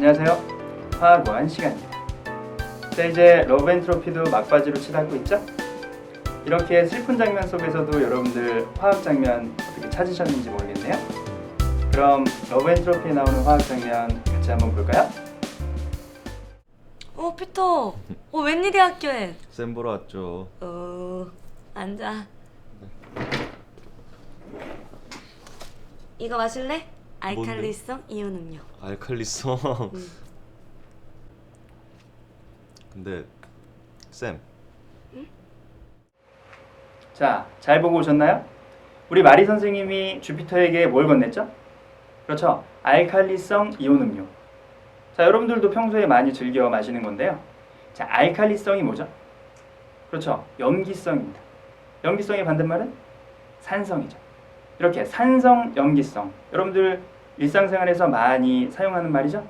안녕하세요. 화학원 시간입니다. 자, 이제 러브 앤 트로피도 막바지로 치닫고 있죠? 이렇게 슬픈 장면 속에서도 여러분들 화학 장면 어떻게 찾으셨는지 모르겠네요. 그럼 러브 앤 트로피에 나오는 화학 장면 같이 한번 볼까요? 피터. 웬일이 학교에? 쌤 보러 왔죠. 앉아. 이거 마실래? 알칼리성 이온 음료. 알칼리성. 근데 쌤, 자, 잘 보고 오셨나요? 우리 마리 선생님이 주피터에게 뭘 건넸죠? 그렇죠. 알칼리성 이온 음료. 자, 여러분들도 평소에 많이 즐겨 마시는 건데요. 자, 알칼리성이 뭐죠? 그렇죠. 염기성입니다. 염기성의 반대말은 산성이죠. 이렇게 산성, 염기성. 여러분들 일상생활에서 많이 사용하는 말이죠?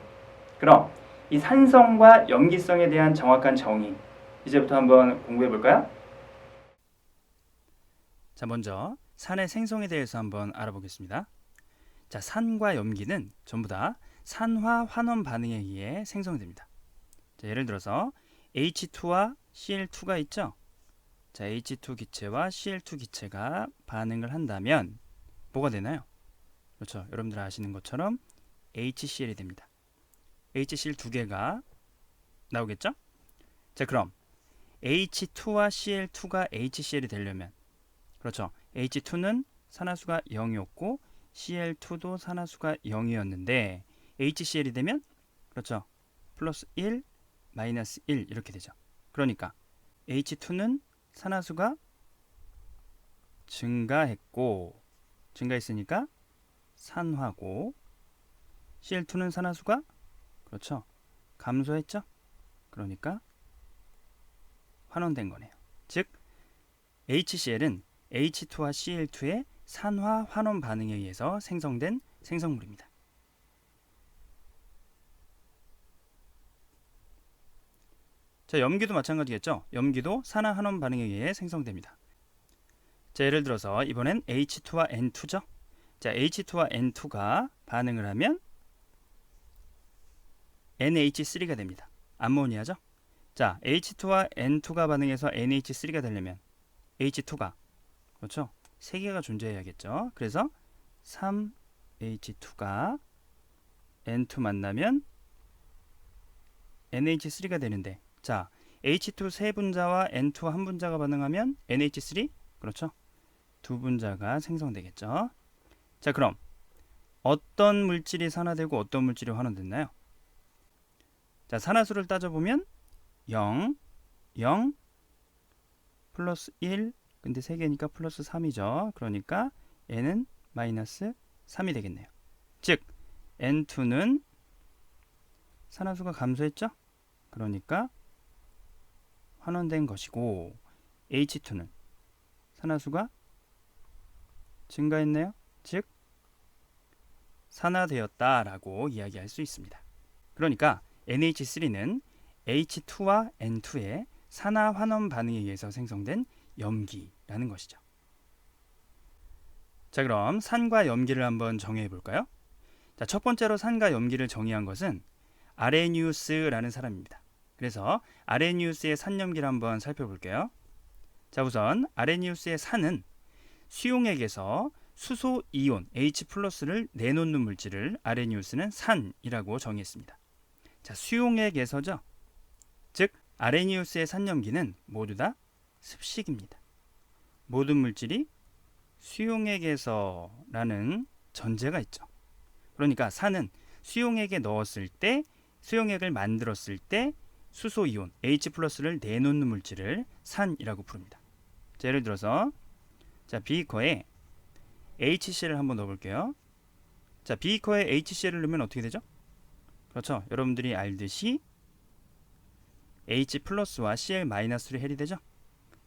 그럼 이 산성과 염기성에 대한 정확한 정의 이제부터 한번 공부해 볼까요? 자, 먼저 산의 생성에 대해서 한번 알아보겠습니다. 자, 산과 염기는 전부 다 산화 환원 반응에 의해 생성됩니다. 자, 예를 들어서 H2와 Cl2가 있죠? 자, H2 기체와 Cl2 기체가 반응을 한다면 뭐가 되나요? 그렇죠. 여러분들 아시는 것처럼 HCl이 됩니다. HCl 두 개가 나오겠죠? 자, 그럼 H2와 Cl2가 HCl이 되려면 그렇죠. H2는 산화수가 0이었고 Cl2도 산화수가 0이었는데 HCl이 되면 그렇죠. 플러스 1, 마이너스 1 이렇게 되죠. 그러니까 H2는 산화수가 증가했으니까 산화고 Cl2는 산화수가 그렇죠. 감소했죠. 그러니까 환원된 거네요. 즉 HCl은 H2와 Cl2의 산화 환원 반응에 의해서 생성된 생성물입니다. 자, 염기도 마찬가지겠죠. 염기도 산화 환원 반응에 의해 생성됩니다. 자, 예를 들어서 이번엔 H2와 N2죠. 자, H2와 N2가 반응을 하면 NH3가 됩니다. 암모니아죠. 자, H2와 N2가 반응해서 NH3가 되려면 H2가 그렇죠? 3개가 존재해야겠죠. 그래서 3H2가 N2 만나면 NH3가 되는데 자, H2 3분자와 N2 1분자가 반응하면 NH3 그렇죠? 2분자가 생성되겠죠. 자, 그럼 어떤 물질이 산화되고 어떤 물질이 환원됐나요? 자, 산화수를 따져보면 0, 0, 플러스 1, 근데 3개니까 플러스 3이죠. 그러니까 N은 마이너스 3이 되겠네요. 즉 N2는 산화수가 감소했죠? 그러니까 환원된 것이고 H2는 산화수가 증가했네요. 즉 산화되었다라고 이야기할 수 있습니다. 그러니까 NH3는 H2와 N2의 산화 환원 반응에 의해서 생성된 염기라는 것이죠. 자, 그럼 산과 염기를 한번 정의해 볼까요? 자, 첫 번째로 산과 염기를 정의한 것은 아레니우스라는 사람입니다. 그래서 아레니우스의 산염기를 한번 살펴볼게요. 자, 우선 아레니우스의 산은 수용액에서 수소 이온 H+를 내놓는 물질을 아레니우스는 산이라고 정의했습니다. 자, 수용액에서죠. 즉 아레니우스의 산염기는 모두 다 습식입니다. 모든 물질이 수용액에서라는 전제가 있죠. 그러니까 산은 수용액에 넣었을 때 수용액을 만들었을 때 수소 이온 H+를 내놓는 물질을 산이라고 부릅니다. 자, 예를 들어서 자, 비커에 HCl을 한번 넣어볼게요. 자, 비커에 HCl을 넣으면 어떻게 되죠? 그렇죠. 여러분들이 알듯이 H+와 Cl-를 해리되죠.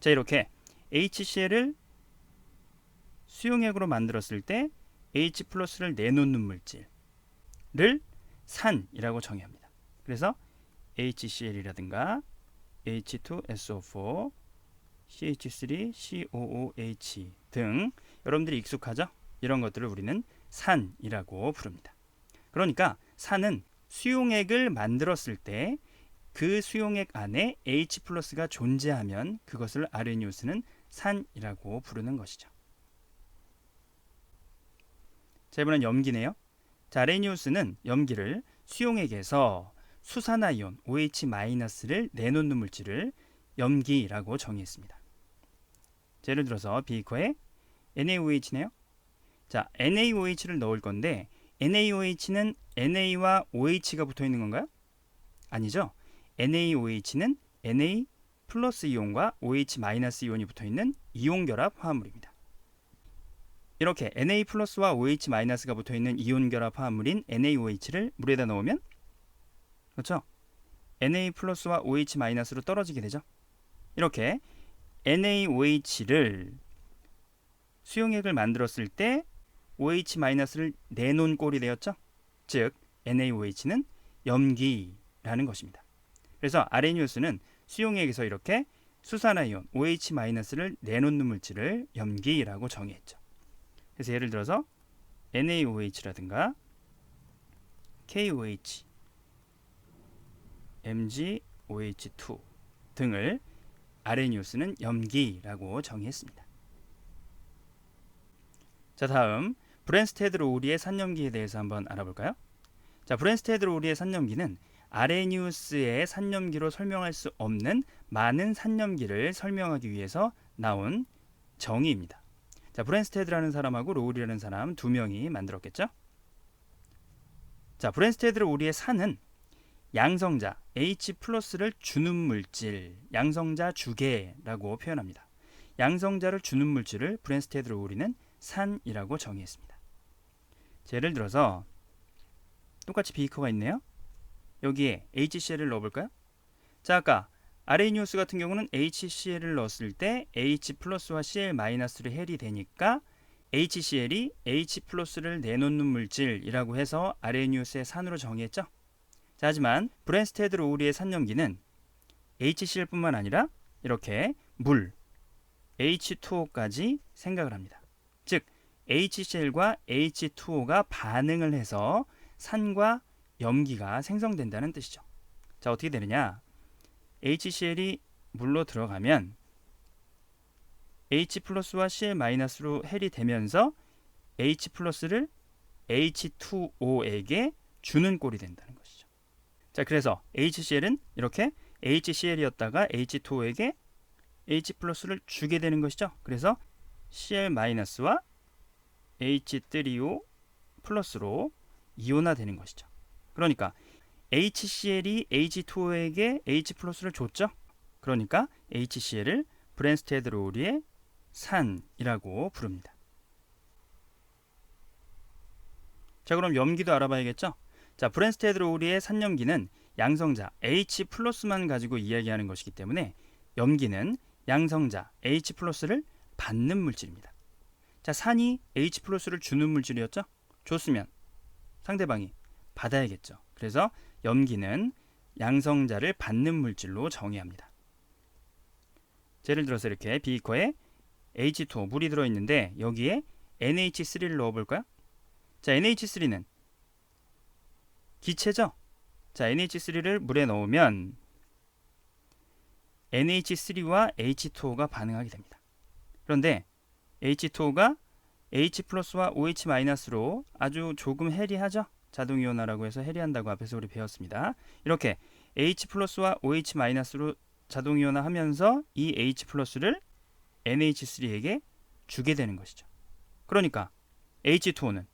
자, 이렇게 HCl을 수용액으로 만들었을 때 H+를 내놓는 물질을 산이라고 정의합니다. 그래서 HCl이라든가 H2SO4, CH3, COOH 등 여러분들이 익숙하죠? 이런 것들을 우리는 산이라고 부릅니다. 그러니까 산은 수용액을 만들었을 때 그 수용액 안에 H 플러스가 존재하면 그것을 아레니우스는 산이라고 부르는 것이죠. 자, 이번엔 염기네요. 자, 아레니우스는 염기를 수용액에서 수산화이온 OH-를 내놓는 물질을 염기라고 정의했습니다. 자, 예를 들어서 비커에 NaOH네요. 자, NaOH를 넣을 건데 NaOH는 Na와 OH가 붙어 있는 건가요? 아니죠. NaOH는 Na 플러스 이온과 OH 마이너스 이온이 붙어 있는 이온 결합 화합물입니다. 이렇게 Na 플러스와 OH 마이너스가 붙어 있는 이온 결합 화합물인 NaOH를 물에다 넣으면 그렇죠? Na 플러스와 OH 마이너스로 떨어지게 되죠. 이렇게 NaOH를 수용액을 만들었을 때 OH 마이너스를 내놓은 꼴이 되었죠. 즉 NaOH는 염기라는 것입니다. 그래서 아레니우스는 수용액에서 이렇게 수산화이온 OH 마이너스를 내놓는 물질을 염기라고 정의했죠. 그래서 예를 들어서 NaOH라든가 KOH, MgOH2 등을 아레니우스는 염기라고 정의했습니다. 자, 다음 브랜스테드 로우리의 산염기에 대해서 한번 알아볼까요? 자, 브랜스테드 로우리의 산염기는 아레니우스의 산염기로 설명할 수 없는 많은 산염기를 설명하기 위해서 나온 정의입니다. 자, 브랜스테드라는 사람하고 로우리라는 사람 두 명이 만들었겠죠? 자, 브랜스테드 로우리의 산은 양성자 H 플러스를 주는 물질, 양성자 주계라고 표현합니다. 양성자를 주는 물질을 브랜스테드 로우리는 산이라고 정의했습니다. 자, 예를 들어서 똑같이 비커가 있네요. 여기에 HCl을 넣어볼까요? 자, 아까 아레니우스 같은 경우는 HCl을 넣었을 때 H 플러스와 Cl 마이너스로 헬이 되니까 HCl이 H 플러스를 내놓는 물질이라고 해서 아레니우스의 산으로 정의했죠. 자, 하지만 브랜스테드 로우리의 산염기는 HCl뿐만 아니라 이렇게 물 H2O까지 생각을 합니다. 즉 HCl과 H2O가 반응을 해서 산과 염기가 생성된다는 뜻이죠. 자, 어떻게 되느냐? HCl이 물로 들어가면 H 플러스와 Cl 마이너스로 헬이 되면서 H 플러스를 H2O에게 주는 꼴이 된다는 것이죠. 자, 그래서 HCl은 이렇게 HCl이었다가 H2O에게 H 플러스를 주게 되는 것이죠. 그래서 Cl 마이너스와 H3O 플러스로 이온화되는 것이죠. 그러니까 HCl이 H2O에게 H 플러스를 줬죠. 그러니까 HCl을 브랜스테드 로우리의 산이라고 부릅니다. 자, 그럼 염기도 알아봐야겠죠. 자, 브랜스테드 로우리의 산염기는 양성자 H 플러스만 가지고 이야기하는 것이기 때문에 염기는 양성자 H 플러스를 받는 물질입니다. 자, 산이 H 플러스를 주는 물질이었죠. 줬으면 상대방이 받아야겠죠. 그래서 염기는 양성자를 받는 물질로 정의합니다. 예를 들어서 이렇게 비커에 H2O 물이 들어있는데 여기에 NH3를 넣어볼까요? 자, NH3는 기체죠. 자, NH3를 물에 넣으면 NH3와 H2O가 반응하게 됩니다. 그런데 H2O가 H 플러스와 OH 마이너스로 아주 조금 해리하죠. 자동이온화라고 해서 해리한다고 앞에서 우리 배웠습니다. 이렇게 H 플러스와 OH 마이너스로 자동이온화하면서 이 H 플러스를 NH3에게 주게 되는 것이죠. 그러니까 H2O는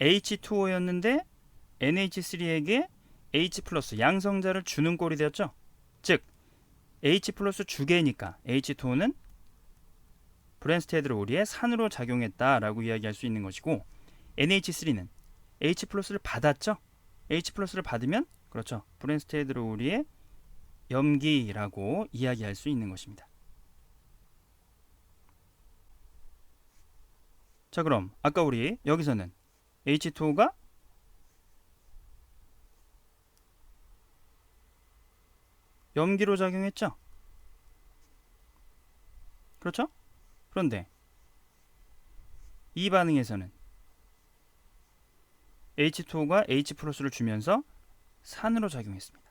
H2O였는데 NH3에게 H 플러스 양성자를 주는 꼴이 되었죠. 즉 H 플러스 주계니까 H2O는 브랜스테드 로우리의 산으로 작용했다라고 이야기할 수 있는 것이고 NH3는 H 플러스를 받았죠. H 플러스를 받으면 그렇죠. 브랜스테드 로우리의 염기라고 이야기할 수 있는 것입니다. 자, 그럼 아까 우리 여기서는 H2O가 염기로 작용했죠. 그렇죠? 그런데 이 반응에서는 H2O가 H 플러스를 주면서 산으로 작용했습니다.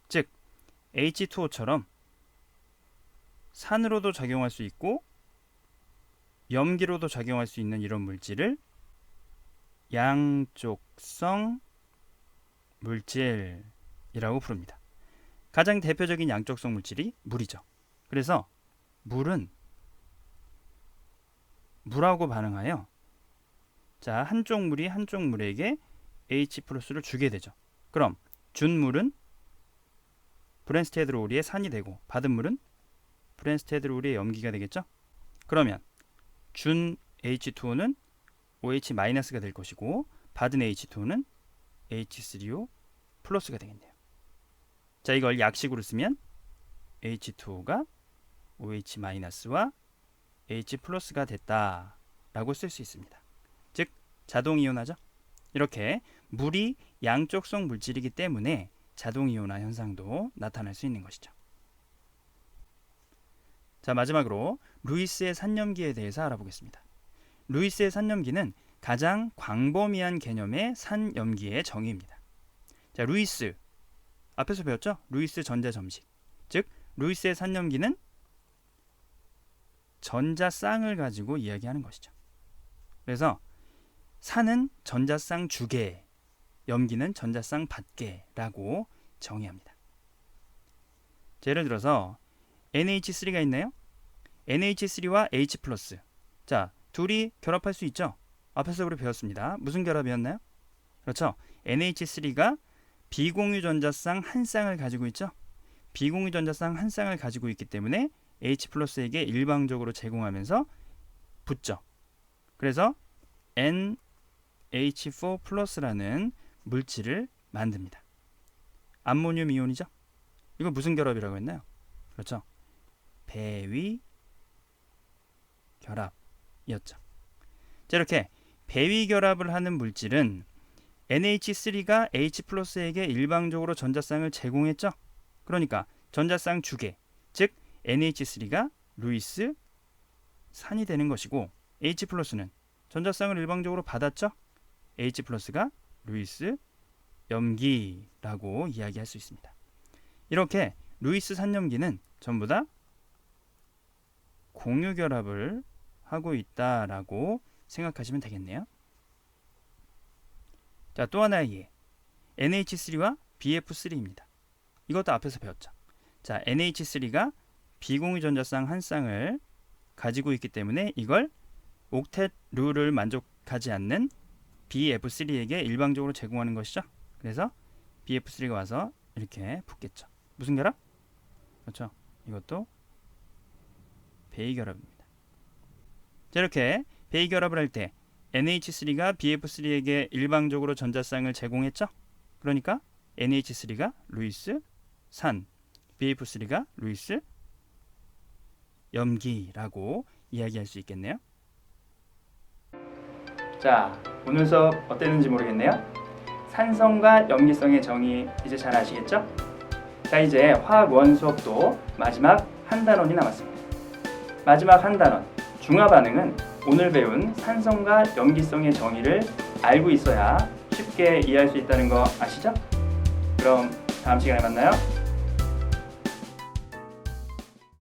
즉 H2O처럼 산으로도 작용할 수 있고 염기로도 작용할 수 있는 이런 물질을 양쪽성 물질이라고 부릅니다. 가장 대표적인 양쪽성 물질이 물이죠. 그래서 물은 물하고 반응하여 자, 한쪽 물이 한쪽 물에게 H 플러스를 주게 되죠. 그럼 준 물은 브랜스테드로우리의 산이 되고 받은 물은 브랜스테드로우리의 염기가 되겠죠. 그러면 준 H2O는 OH-가 될 것이고 받은 H2O는 H3O 플러스가 되겠네요. 자, 이걸 약식으로 쓰면 H2O가 OH-와 H 플러스가 됐다라고 쓸 수 있습니다. 즉 자동이온화죠. 이렇게 물이 양쪽성 물질이기 때문에 자동이온화 현상도 나타날 수 있는 것이죠. 자, 마지막으로 루이스의 산염기에 대해서 알아보겠습니다. 루이스의 산염기는 가장 광범위한 개념의 산염기의 정의입니다. 자, 루이스 앞에서 배웠죠? 루이스 전자점식. 즉 루이스의 산염기는 전자쌍을 가지고 이야기하는 것이죠. 그래서 산은 전자쌍 주계, 염기는 전자쌍 받계라고 정의합니다. 자, 예를 들어서 NH3가 있나요? NH3와 H 플러스. 자, 둘이 결합할 수 있죠? 앞에서 우리 배웠습니다. 무슨 결합이었나요? 그렇죠. NH3가 비공유 전자쌍 한 쌍을 가지고 있죠. 비공유 전자쌍 한 쌍을 가지고 있기 때문에 H 플러스에게 일방적으로 제공하면서 붙죠. 그래서 NH4 플러스라는 물질을 만듭니다. 암모늄 이온이죠. 이거 무슨 결합이라고 했나요? 그렇죠. 배위 결합이었죠. 자, 이렇게 배위 결합을 하는 물질은 NH3가 H 플러스에게 일방적으로 전자쌍을 제공했죠. 그러니까 전자쌍 주계, 즉 NH3가 루이스 산이 되는 것이고 H 플러스는 전자쌍을 일방적으로 받았죠. H 플러스가 루이스 염기라고 이야기할 수 있습니다. 이렇게 루이스 산염기는 전부 다 공유 결합을 하고 있다라고 생각하시면 되겠네요. 자, 또 하나의 예. NH3와 BF3입니다. 이것도 앞에서 배웠죠. 자, NH3가 비공유 전자쌍 한 쌍을 가지고 있기 때문에 이걸 옥텟 룰을 만족하지 않는 BF3에게 일방적으로 제공하는 것이죠. 그래서 BF3가 와서 이렇게 붙겠죠. 무슨 결합? 그렇죠. 이것도 배이 결합입니다. 자, 이렇게 배이 결합을 할 때 NH3가 BF3에게 일방적으로 전자쌍을 제공했죠. 그러니까 NH3가 루이스 산, BF3가 루이스 염기라고 이야기할 수 있겠네요. 자, 오늘 수업 어땠는지 모르겠네요. 산성과 염기성의 정의 이제 잘 아시겠죠? 자, 이제 화학 원 수업도 마지막 한 단원이 남았습니다. 마지막 한 단원, 중화 반응은 오늘 배운 산성과 염기성의 정의를 알고 있어야 쉽게 이해할 수 있다는 거 아시죠? 그럼 다음 시간에 만나요.